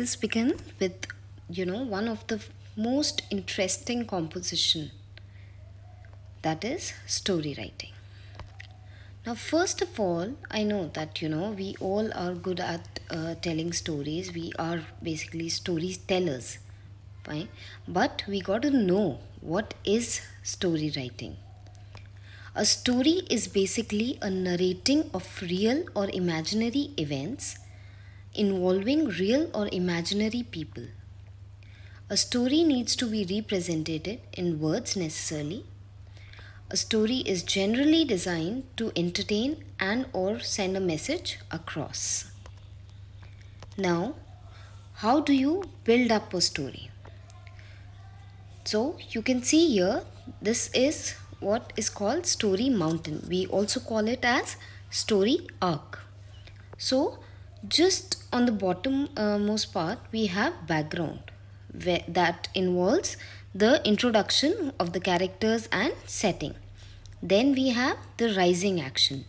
Let's begin with one of the most interesting composition, that is story writing. Now first of all, I know that we all are good at telling stories. We are basically storytellers, fine, but we got to know what is story writing. A story is basically a narrating of real or imaginary events involving real or imaginary people. A story needs to be represented in words necessarily. A story is generally designed to entertain and or send a message across. Now, how do you build up a story? So, you can see here, this is what is called story mountain. We also call it as story arc. So, just on the bottom most part, we have background that involves the introduction of the characters and setting. Then we have the rising action.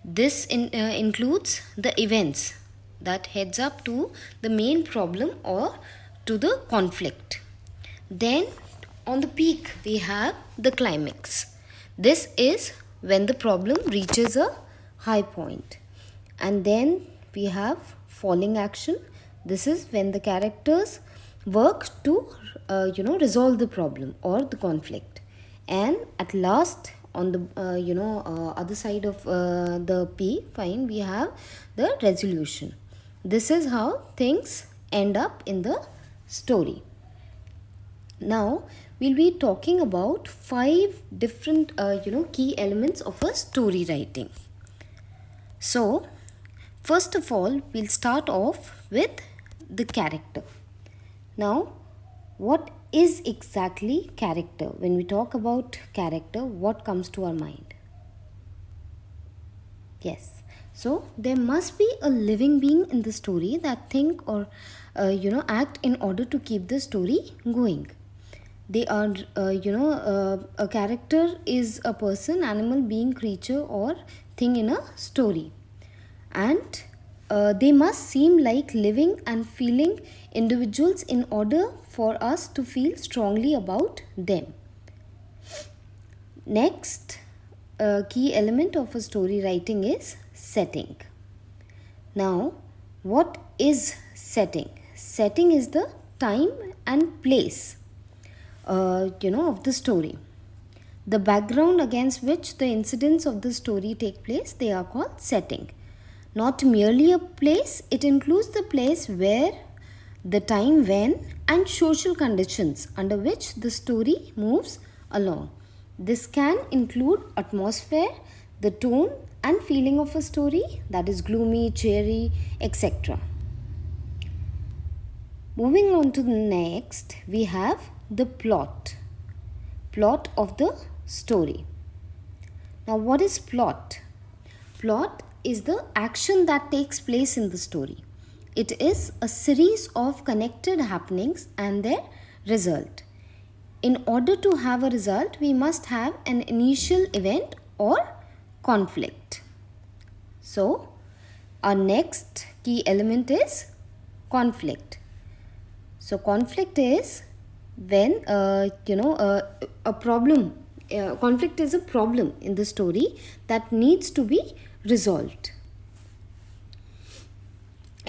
This includes the events that heads up to the main problem or to the conflict. Then on the peak we have the climax. This is when the problem reaches a high point. And then we have falling action. This is when the characters work to resolve the problem or the conflict. And at last on the other side of the P, fine, we have the resolution. This is how things end up in the story. Now we'll be talking about 5 different key elements of a story writing. So first of all, we'll start off with the character. Now, what is exactly character? When we talk about character, what comes to our mind? Yes. So, there must be a living being in the story that think or act in order to keep the story going. They are a character is a person, animal, being, creature or thing in a story. And they must seem like living and feeling individuals in order for us to feel strongly about them. Next key element of a story writing is setting. Now, what is setting? Setting is the time and place of the story. The background against which the incidents of the story take place, they are called setting. Not merely a place, it includes the place where, the time when, and social conditions under which the story moves along. This can include atmosphere, the tone and feeling of a story, that is gloomy, cheery, etc. Moving on to the next, we have the plot of the story. Now, what is plot? Plot is the action that takes place in the story. It is a series of connected happenings and their result. In order to have a result, we must have an initial event or conflict. So, our next key element is conflict. So, conflict is when a problem. Conflict is a problem in the story that needs to be resolved.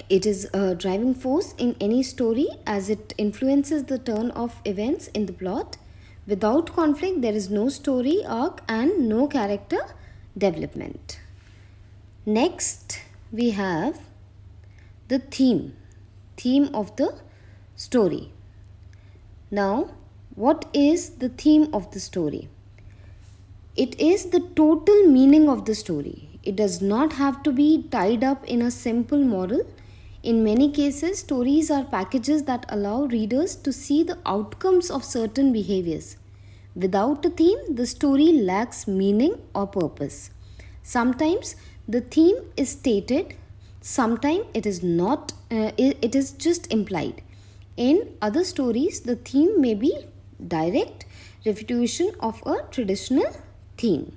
It is a driving force in any story as it influences the turn of events in the plot. Without conflict, there is no story arc and no character development. Next, we have the theme of the story. Now, what is the theme of the story? It is the total meaning of the story. It does not have to be tied up in a simple moral. In many cases, stories are packages that allow readers to see the outcomes of certain behaviors. Without a theme, the story lacks meaning or purpose. Sometimes the theme is stated, sometimes it is not, it is just implied. In other stories, the theme may be direct refutation of a traditional theme.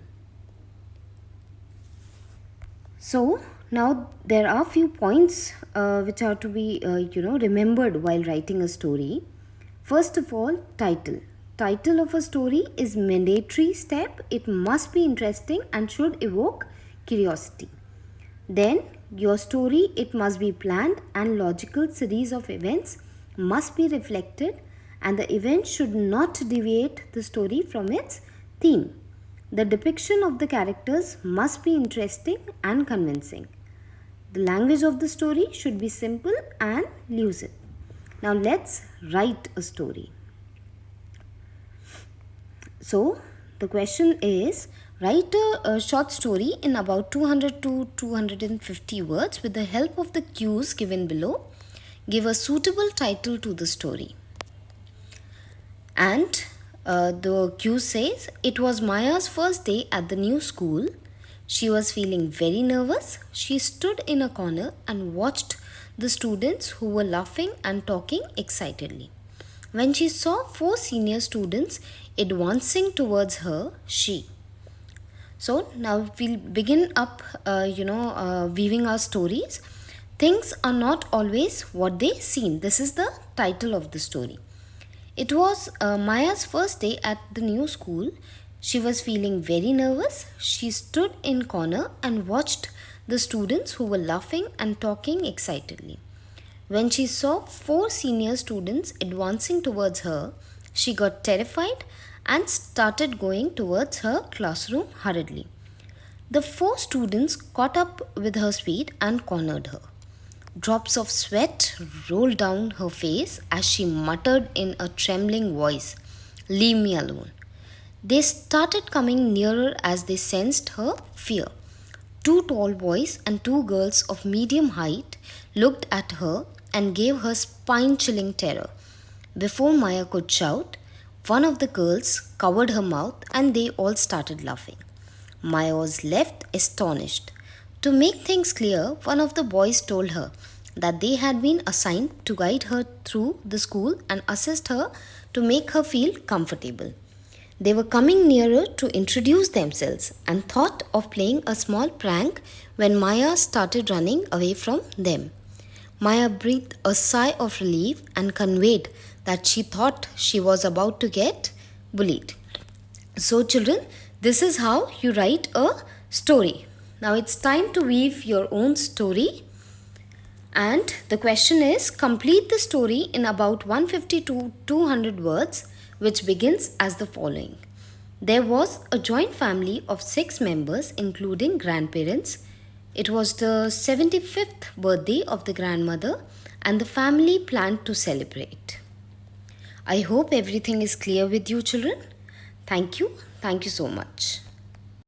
So, Now there are few points which are to be remembered while writing a story. First of all, title. Title of a story is mandatory step. It must be interesting and should evoke curiosity. Then your story, it must be planned and logical series of events must be reflected, and the event should not deviate the story from its theme. The depiction of the characters must be interesting and convincing. The language of the story should be simple and lucid. Now let's write a story. So the question is, write a short story in about 200 to 250 words with the help of the cues given below. Give a suitable title to the story. And the cue says, it was Maya's first day at the new school. She was feeling very nervous. She stood in a corner and watched the students who were laughing and talking excitedly. When she saw four senior students advancing towards her, So now we'll begin up, weaving our stories. Things are not always what they seem. This is the title of the story. It was Maya's first day at the new school. She was feeling very nervous. She stood in corner and watched the students who were laughing and talking excitedly. When she saw four senior students advancing towards her, she got terrified and started going towards her classroom hurriedly. The four students caught up with her speed and cornered her. Drops of sweat rolled down her face as she muttered in a trembling voice, "Leave me alone." They started coming nearer as they sensed her fear. Two tall boys and two girls of medium height looked at her and gave her spine chilling terror. Before Maya could shout, one of the girls covered her mouth and they all started laughing. Maya was left astonished. To make things clear, one of the boys told her that they had been assigned to guide her through the school and assist her to make her feel comfortable. They were coming nearer to introduce themselves and thought of playing a small prank when Maya started running away from them. Maya breathed a sigh of relief and conveyed that she thought she was about to get bullied. So, children, this is how you write a story. Now it's time to weave your own story. And the question is, complete the story in about 150 to 200 words, which begins as the following. There was a joint family of 6 members, including grandparents. It was the 75th birthday of the grandmother, and the family planned to celebrate. I hope everything is clear with you, children. Thank you. Thank you so much.